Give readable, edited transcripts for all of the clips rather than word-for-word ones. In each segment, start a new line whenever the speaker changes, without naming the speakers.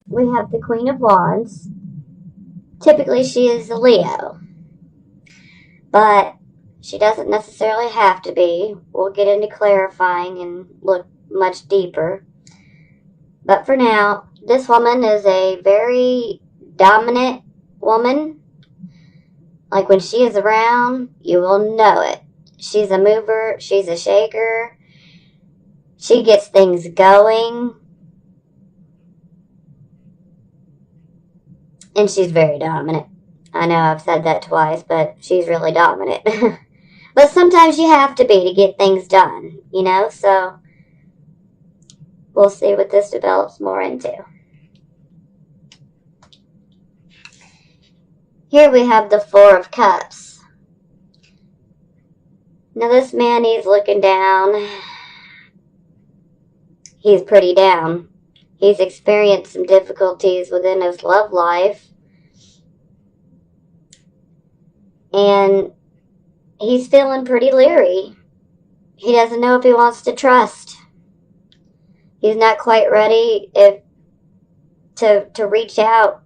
we have the Queen of Wands. Typically, she is a Leo, but she doesn't necessarily have to be. We'll get into clarifying and look much deeper. But for now, this woman is a very dominant woman. Like when she is around, you will know it. She's a mover, she's a shaker. She gets things going. And she's very dominant. I know I've said that twice, but she's really dominant. But sometimes you have to be to get things done, you know? So we'll see what this develops more into. Here we have the Four of Cups. Now this man, he's looking down. He's pretty down. He's experienced some difficulties within his love life. And he's feeling pretty leery. He doesn't know if he wants to trust. He's not quite ready to reach out,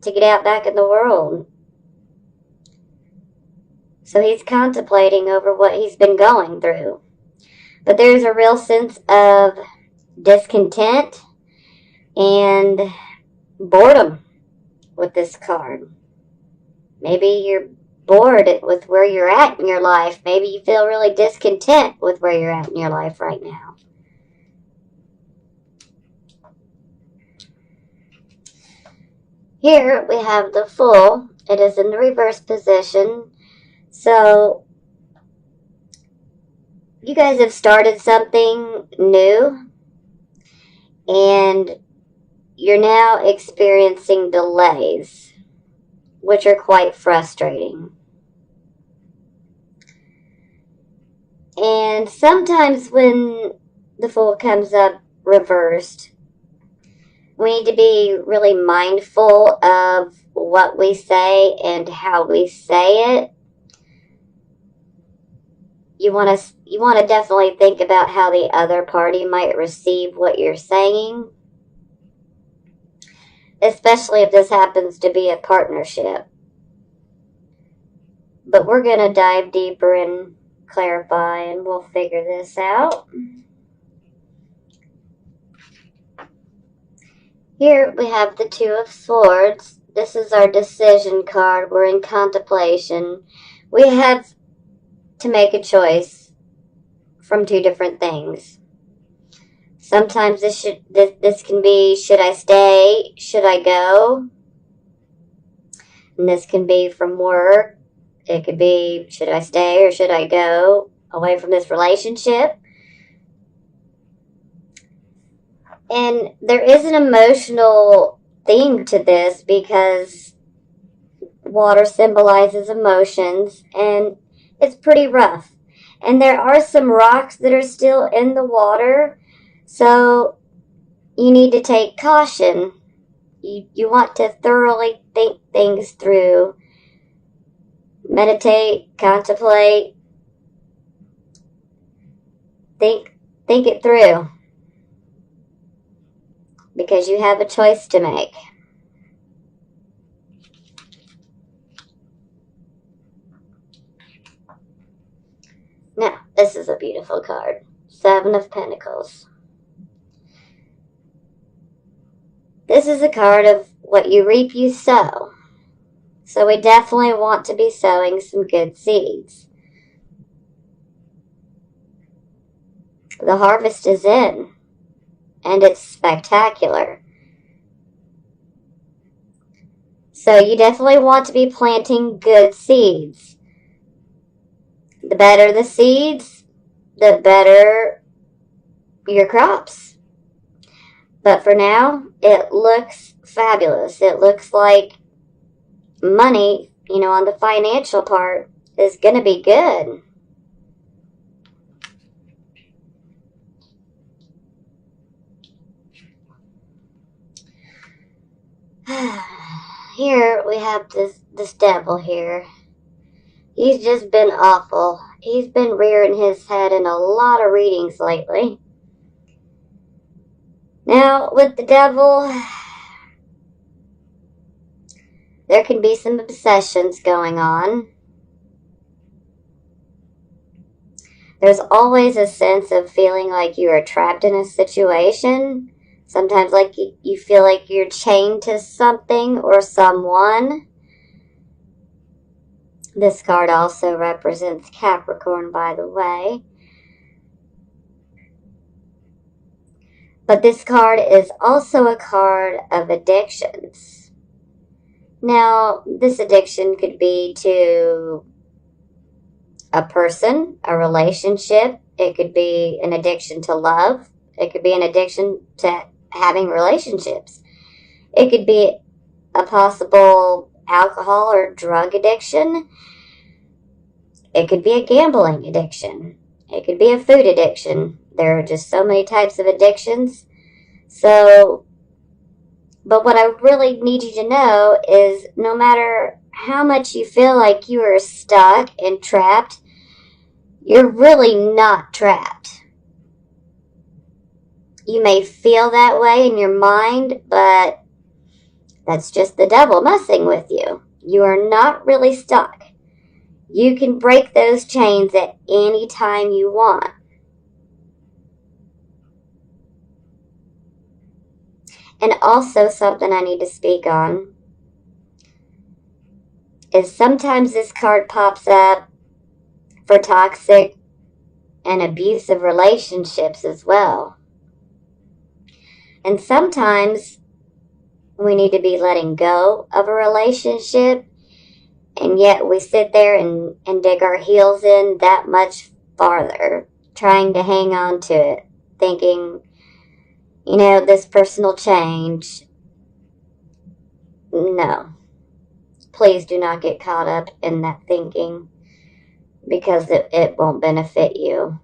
to get out back in the world. So he's contemplating over what he's been going through. But there's a real sense of discontent and boredom with this card. Maybe you're bored with where you're at in your life. Maybe you feel really discontent with where you're at in your life right now. Here we have the Fool. It is in the reverse position. So you guys have started something new and you're now experiencing delays, which are quite frustrating. And sometimes when the Fool comes up reversed, we need to be really mindful of what we say and how we say it. You want to definitely think about how the other party might receive what you're saying, especially if this happens to be a partnership. But we're going to dive deeper and clarify, and we'll figure this out. Here we have the Two of Swords. This is our decision card. We're in contemplation. We have to make a choice from two different things. Sometimes this can be, should I stay? Should I go? And this can be from work. It could be, should I stay or should I go away from this relationship? And there is an emotional theme to this because water symbolizes emotions and it's pretty rough. And there are some rocks that are still in the water, so you need to take caution. You want to thoroughly think things through. Meditate, contemplate, think it through. Because you have a choice to make. Now, this is a beautiful card. Seven of Pentacles. This is a card of what you reap, you sow. So we definitely want to be sowing some good seeds. The harvest is in. And it's spectacular. So you definitely want to be planting good seeds. The better the seeds, the better your crops. But for now, it looks fabulous. It looks like money, on the financial part is going to be good. Here we have this devil here. He's just been awful. He's been rearing his head in a lot of readings lately. Now, with the devil, there can be some obsessions going on. There's always a sense of feeling like you are trapped in a situation. Sometimes like you feel like you're chained to something or someone. This card also represents Capricorn, by the way. But this card is also a card of addictions. Now, this addiction could be to a person, a relationship. It could be an addiction to love. It could be an addiction to having relationships. It could be a possible alcohol or drug addiction. It could be a gambling addiction. It could be a food addiction. There are just so many types of addictions. But what I really need you to know is no matter how much you feel like you are stuck and trapped, you're really not trapped. You may feel that way in your mind, but that's just the devil messing with you. You are not really stuck. You can break those chains at any time you want. And also something I need to speak on is sometimes this card pops up for toxic and abusive relationships as well. And sometimes we need to be letting go of a relationship, and yet we sit there and dig our heels in that much farther, trying to hang on to it, thinking, this person will change. No. Please do not get caught up in that thinking, because it won't benefit you.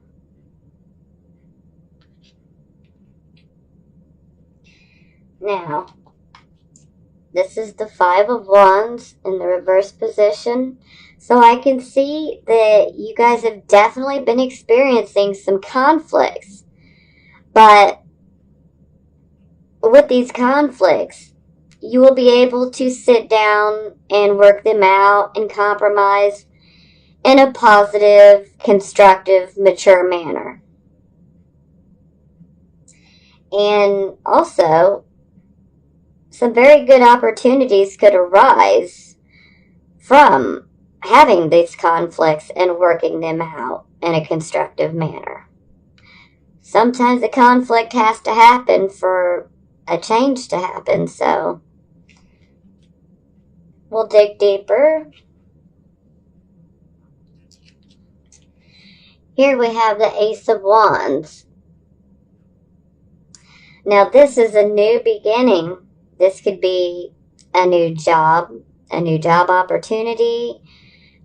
Now, this is the Five of Wands in the reverse position. So I can see that you guys have definitely been experiencing some conflicts. But with these conflicts, you will be able to sit down and work them out and compromise in a positive, constructive, mature manner. And also, some very good opportunities could arise from having these conflicts and working them out in a constructive manner. Sometimes the conflict has to happen for a change to happen, so we'll dig deeper. Here we have the Ace of Wands. Now this is a new beginning. This could be a new job opportunity.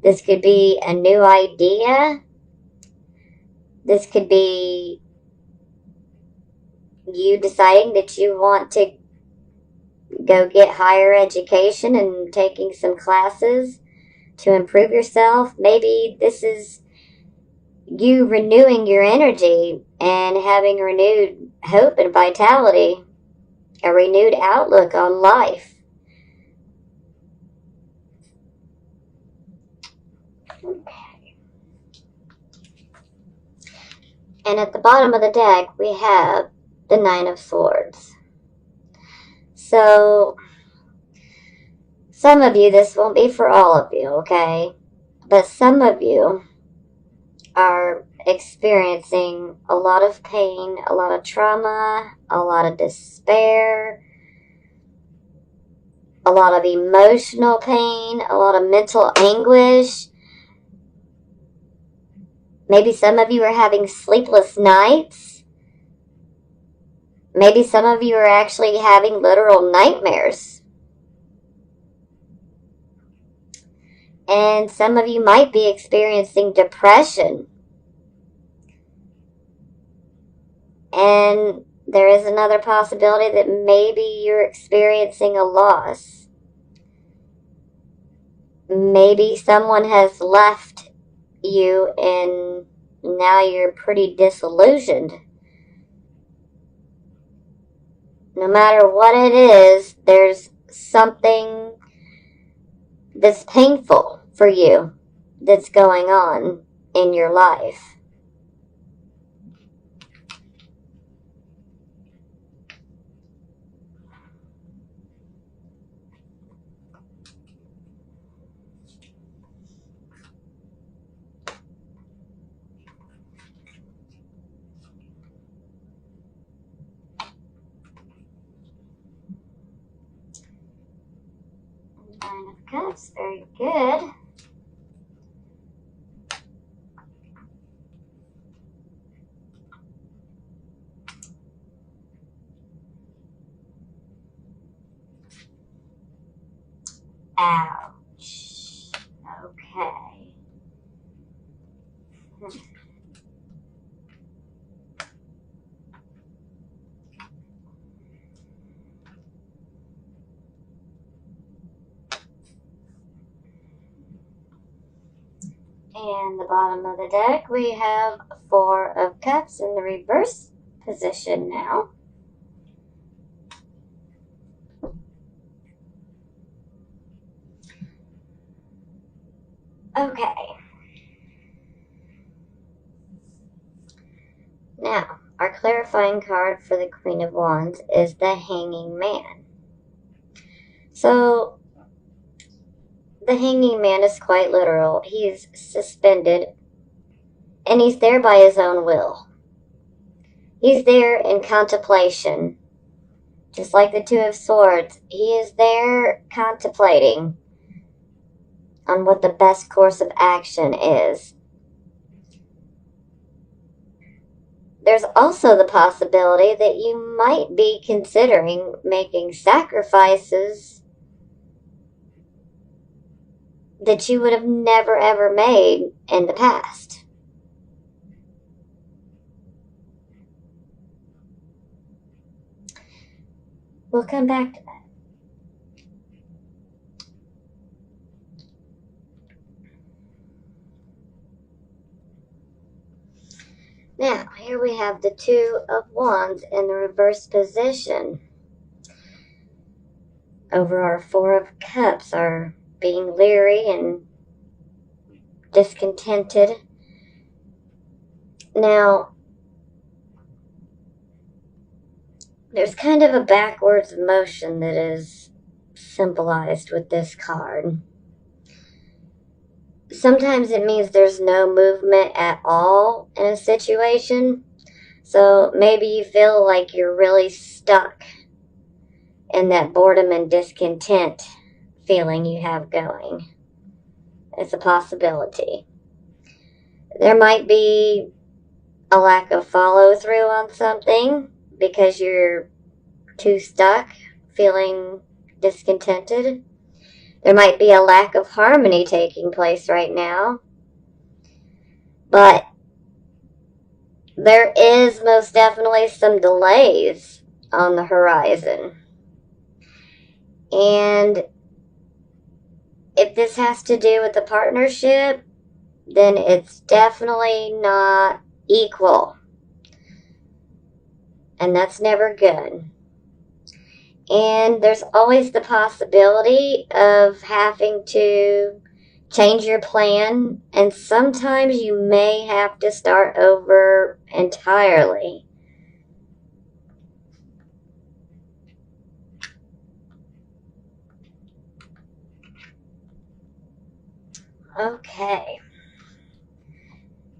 This could be a new idea. This could be you deciding that you want to go get higher education and taking some classes to improve yourself. Maybe this is you renewing your energy and having renewed hope and vitality, a renewed outlook on life. Okay. And at the bottom of the deck, we have the Nine of Swords. So, some of you, this won't be for all of you, okay? But some of you are experiencing a lot of pain, a lot of trauma, a lot of despair, a lot of emotional pain, a lot of mental anguish. Maybe some of you are having sleepless nights. Maybe some of you are actually having literal nightmares. And some of you might be experiencing depression. And there is another possibility that maybe you're experiencing a loss. Maybe someone has left you and now you're pretty disillusioned. No matter what it is, there's something that's painful for you that's going on in your life. Nine of Cups, very good. Ouch. Okay. And the bottom of the deck, we have Four of Cups in the reverse position now. Okay. Now, our clarifying card for the Queen of Wands is the Hanging Man. So, the Hanging Man is quite literal. He's suspended, and he's there by his own will. He's there in contemplation. Just like the Two of Swords, he is there contemplating on what the best course of action is. There's also the possibility that you might be considering making sacrifices that you would have never ever made in the past. We'll come back to that. Now, here we have the Two of Wands in the reverse position. Over our Four of Cups are being leery and discontented. Now, there's kind of a backwards motion that is symbolized with this card. Sometimes it means there's no movement at all in a situation. So maybe you feel like you're really stuck in that boredom and discontent feeling you have going. It's a possibility. There might be a lack of follow through on something because you're too stuck, feeling discontented. There might be a lack of harmony taking place right now. But there is most definitely some delays on the horizon. And if this has to do with the partnership, then it's definitely not equal. And that's never good. And there's always the possibility of having to change your plan, and sometimes you may have to start over entirely. Okay.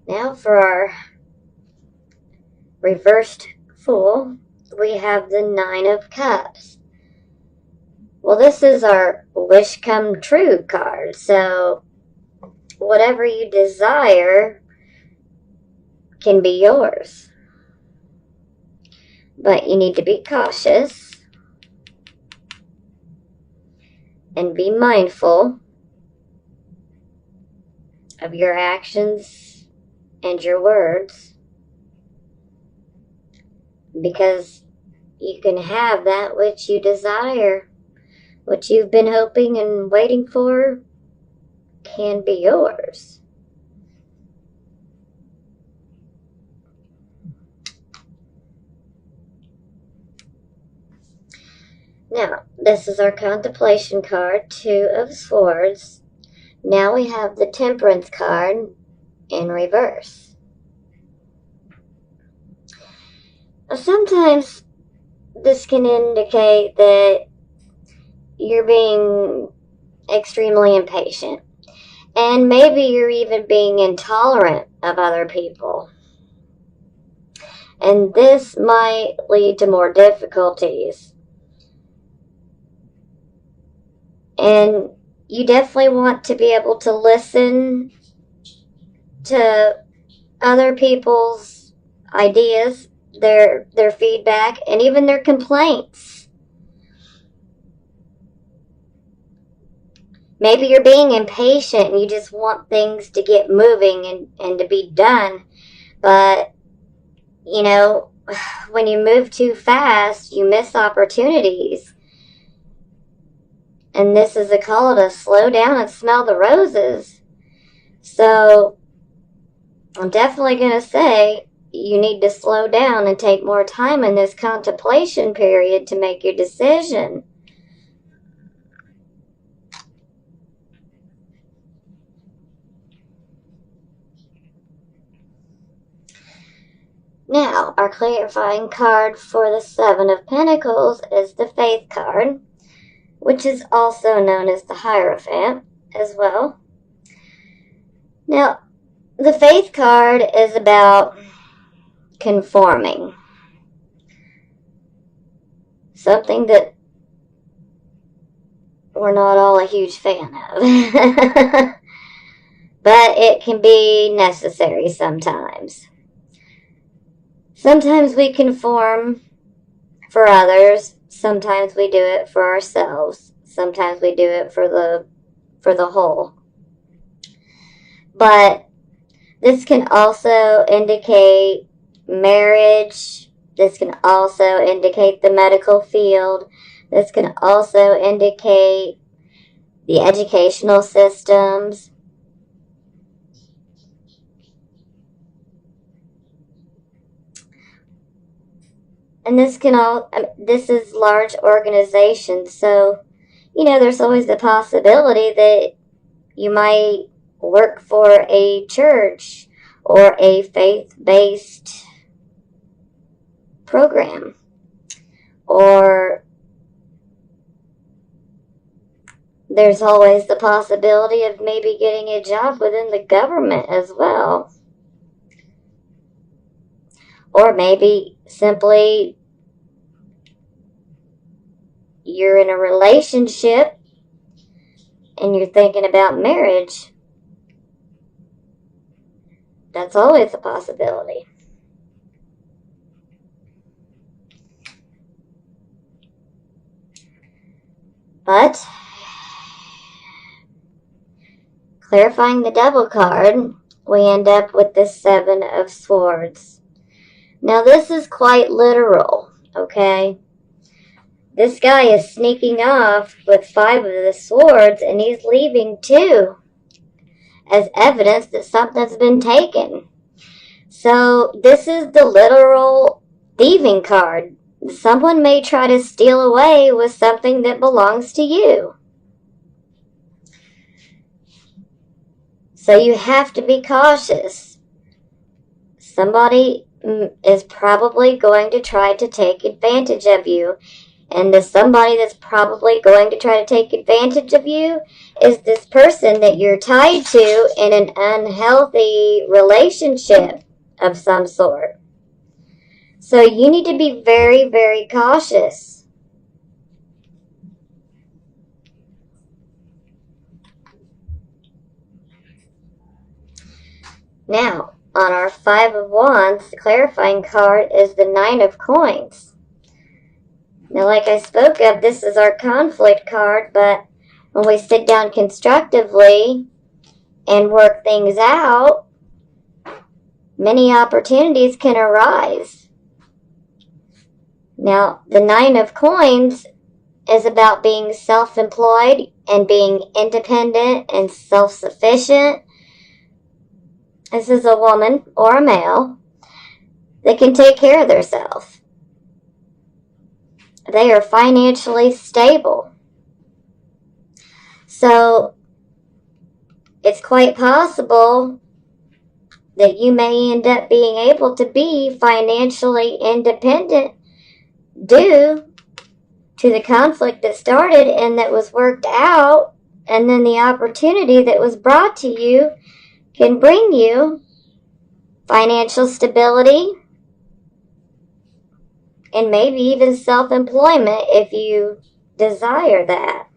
Now for our reversed Fool, we have the Nine of Cups. Well, this is our wish come true card. So whatever you desire can be yours. But you need to be cautious and be mindful of your actions and your words, because you can have that which you desire. What you've been hoping and waiting for can be yours. Now, this is our contemplation card, Two of Swords. Now we have the Temperance card in reverse. Sometimes this can indicate that you're being extremely impatient. And maybe you're even being intolerant of other people. And this might lead to more difficulties. And you definitely want to be able to listen to other people's ideas, their feedback, and even their complaints. Maybe you're being impatient and you just want things to get moving and to be done. But, you know, when you move too fast, you miss opportunities. And this is a call to slow down and smell the roses. So, I'm definitely going to say you need to slow down and take more time in this contemplation period to make your decision. Now, our clarifying card for the Seven of Pentacles is the Faith card, which is also known as the Hierophant as well. Now, the Faith card is about conforming. Something that we're not all a huge fan of. But it can be necessary sometimes. Sometimes we conform for others. Sometimes we do it for ourselves. Sometimes we do it for the whole. But this can also indicate marriage. This can also indicate the medical field. This can also indicate the educational systems. And this is large organizations, so, there's always the possibility that you might work for a church or a faith-based program. Or there's always the possibility of maybe getting a job within the government as well. Or maybe simply you're in a relationship and you're thinking about marriage. That's always a possibility. But, clarifying the Devil card, we end up with the Seven of Swords. Now this is quite literal, okay? This guy is sneaking off with 5 of the swords and he's leaving 2 as evidence that something's been taken. So this is the literal thieving card. Someone may try to steal away with something that belongs to you. So you have to be cautious. Somebody is probably going to try to take advantage of you. And the somebody that's probably going to try to take advantage of you is this person that you're tied to in an unhealthy relationship of some sort. So you need to be very, very cautious. Now, on our 5 of Wands, the clarifying card is the 9 of Coins. Now, like I spoke of, this is our conflict card, but when we sit down constructively and work things out, many opportunities can arise. Now, the 9 of Coins is about being self-employed and being independent and self-sufficient. This is a woman or a male that can take care of themselves. they are financially stable. So it's quite possible that you may end up being able to be financially independent due to the conflict that started and that was worked out, and then the opportunity that was brought to you can bring you financial stability and maybe even self-employment if you desire that.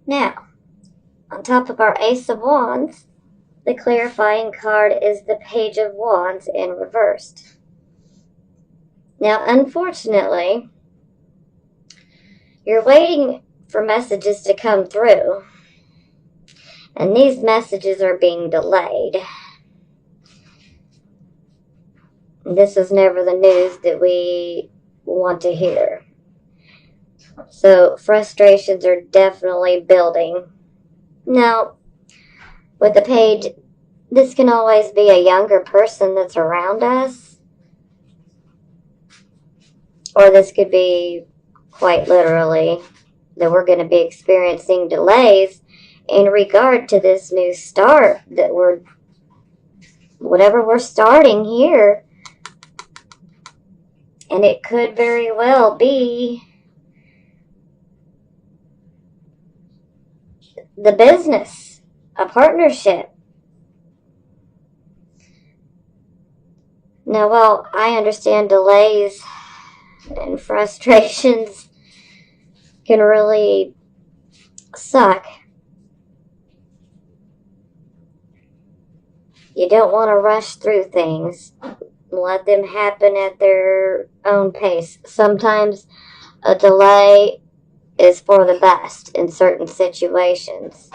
Now, on top of our Ace of Wands, the clarifying card is the Page of Wands in reversed. Now, unfortunately, you're waiting for messages to come through, and these messages are being delayed. This is never the news that we want to hear. So frustrations are definitely building. Now, with the page, this can always be a younger person that's around us, or this could be quite literally that we're going to be experiencing delays in regard to this new start that whatever we're starting here. And it could very well be the business, a partnership. Now, while I understand delays and frustrations can really suck, you don't want to rush through things. Let them happen at their own pace. Sometimes a delay is for the best in certain situations.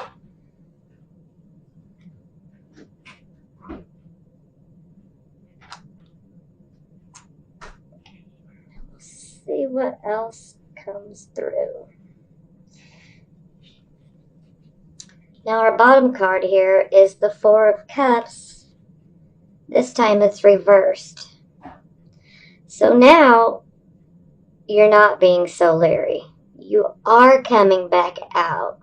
Let's see what else comes through. Now our bottom card here is the Four of Cups. This time it's reversed. So now you're not being so leery. You are coming back out.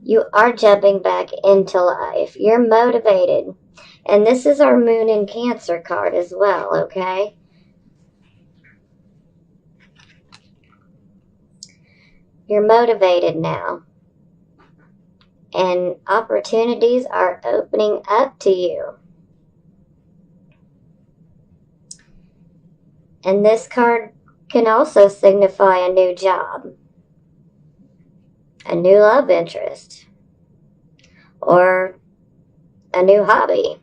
You are jumping back into life. You're motivated. And this is our Moon in Cancer card as well, okay? You're motivated now. And opportunities are opening up to you. And this card can also signify a new job, a new love interest, or a new hobby,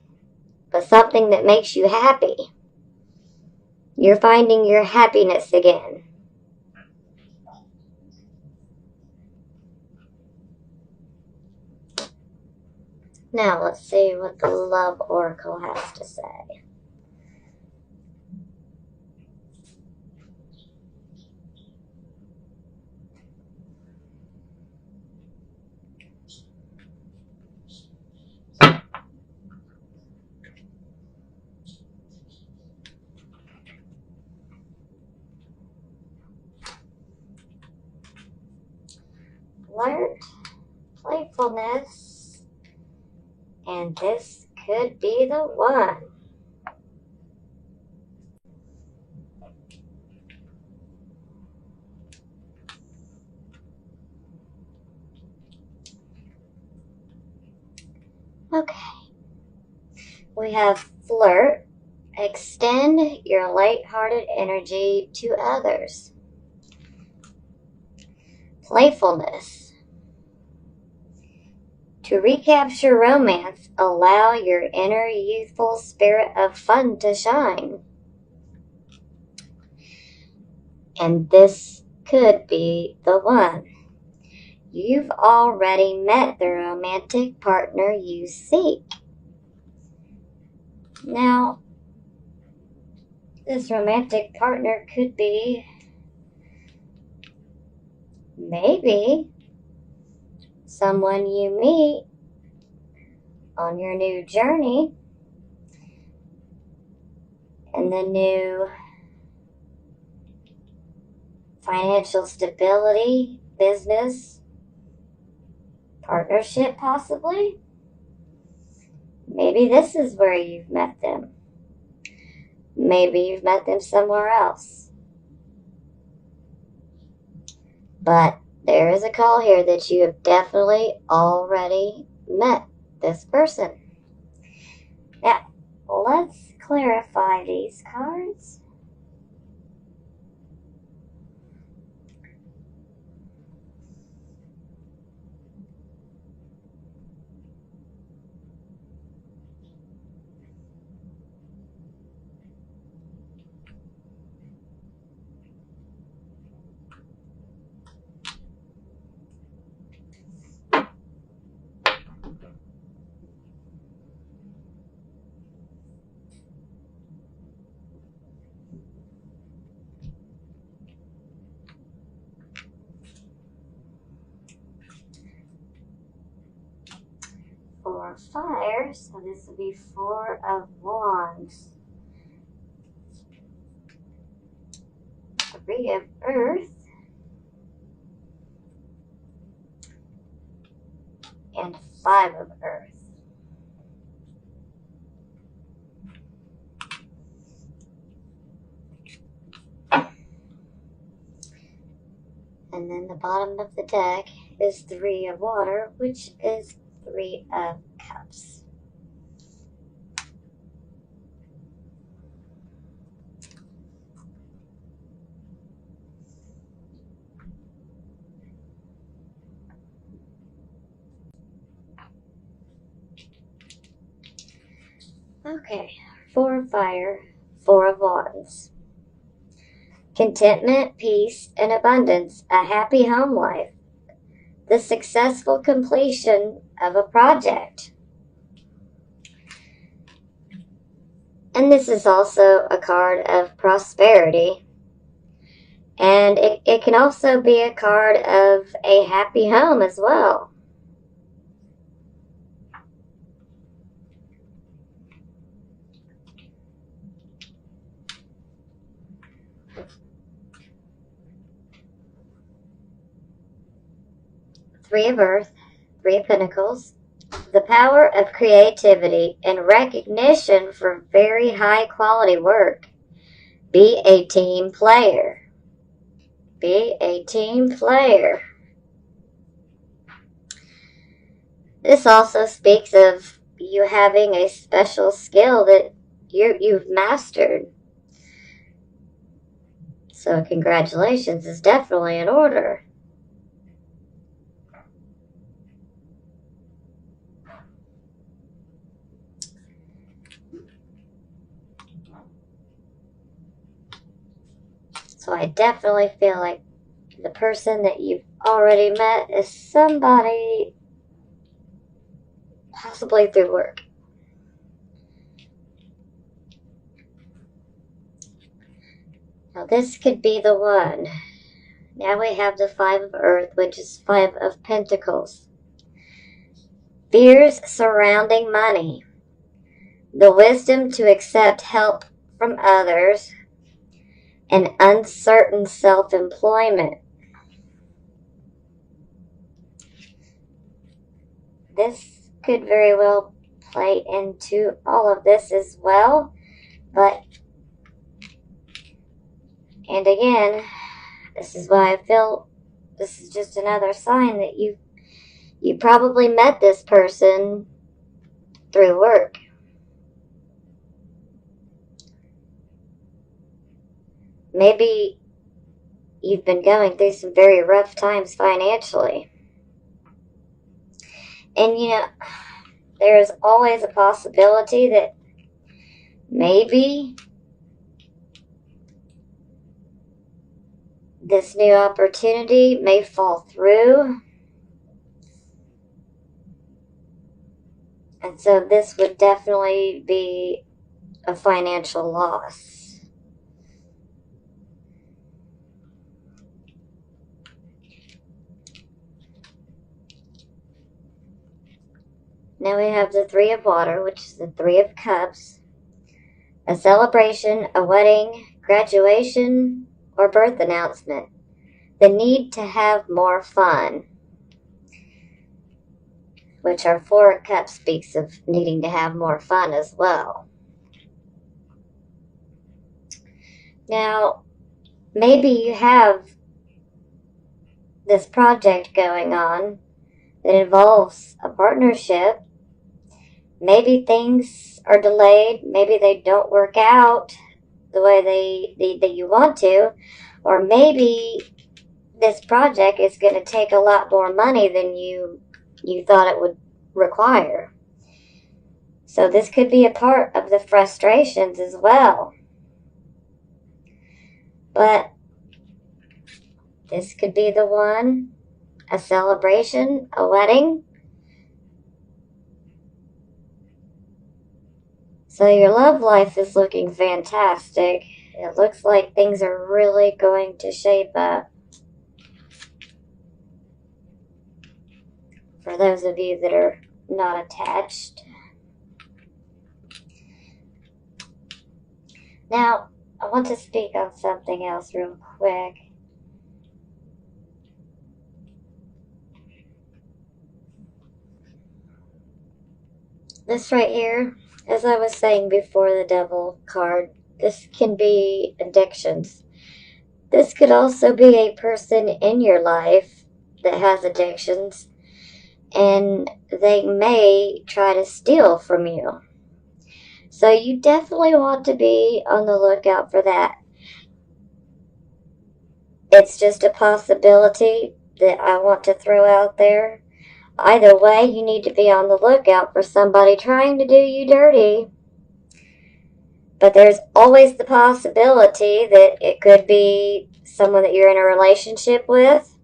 but something that makes you happy. You're finding your happiness again. Now let's see what the Love Oracle has to say. Flirt, playfulness, and this could be the one. Okay. We have flirt. Extend your lighthearted energy to others. Playfulness. To recapture romance, allow your inner youthful spirit of fun to shine. And this could be the one. You've already met the romantic partner you seek. Now, this romantic partner could be maybe someone you meet on your new journey and the new financial stability, business, partnership possibly. Maybe this is where you've met them. Maybe you've met them somewhere else. But there is a call here that you have definitely already met this person. Now, let's clarify these cards. For fire, so this will be Four of Wands. Three of Earth. And Five of Earth. And then the bottom of the deck is Three of Water, which is Three of Cups. Okay, Four of Fire, Four of Wands. Contentment, peace, and abundance, a happy home life, the successful completion of a project. And this is also a card of prosperity. And it can also be a card of a happy home as well. Three of Earth, Three of Pentacles. The power of creativity and recognition for very high quality work. Be a team player. Be a team player. This also speaks of you having a special skill that you've mastered. So congratulations is definitely in order. So I definitely feel like the person that you've already met is somebody possibly through work. Now this could be the one. Now we have the Five of Earth, which is Five of Pentacles. Fears surrounding money. The wisdom to accept help from others. And uncertain self-employment. This could very well play into all of this as well. But, and again, this is why I feel this is just another sign that you probably met this person through work. Maybe you've been going through some very rough times financially. And you know, there's always a possibility that maybe this new opportunity may fall through. And so this would definitely be a financial loss. Now we have the Three of Water, which is the Three of Cups. A celebration, a wedding, graduation, or birth announcement. The need to have more fun, which our Four of Cups speaks of needing to have more fun as well. Now, maybe you have this project going on that involves a partnership. Maybe things are delayed. Maybe they don't work out the way that you want to. Or maybe this project is going to take a lot more money than you thought it would require. So this could be a part of the frustrations as well. But this could be the one, a celebration, a wedding. So your love life is looking fantastic. It looks like things are really going to shape up. For those of you that are not attached. Now, I want to speak on something else real quick. This right here, as I was saying before, the Devil card, this can be addictions. This could also be a person in your life that has addictions, and they may try to steal from you. So you definitely want to be on the lookout for that. It's just a possibility that I want to throw out there. Either way, you need to be on the lookout for somebody trying to do you dirty. But there's always the possibility that it could be someone that you're in a relationship with.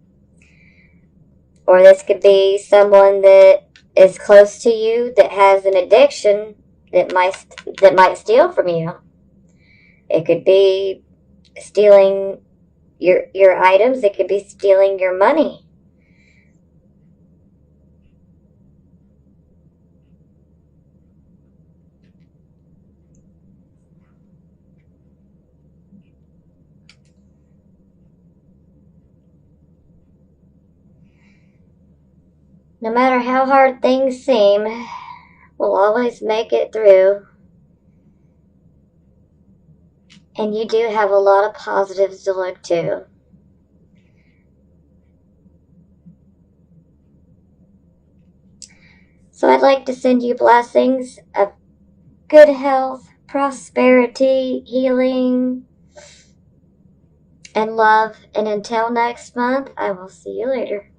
Or this could be someone that is close to you that has an addiction that might steal from you. It could be stealing your items. It could be stealing your money. No matter how hard things seem, we'll always make it through. And you do have a lot of positives to look to. So I'd like to send you blessings of good health, prosperity, healing, and love. And until next month, I will see you later.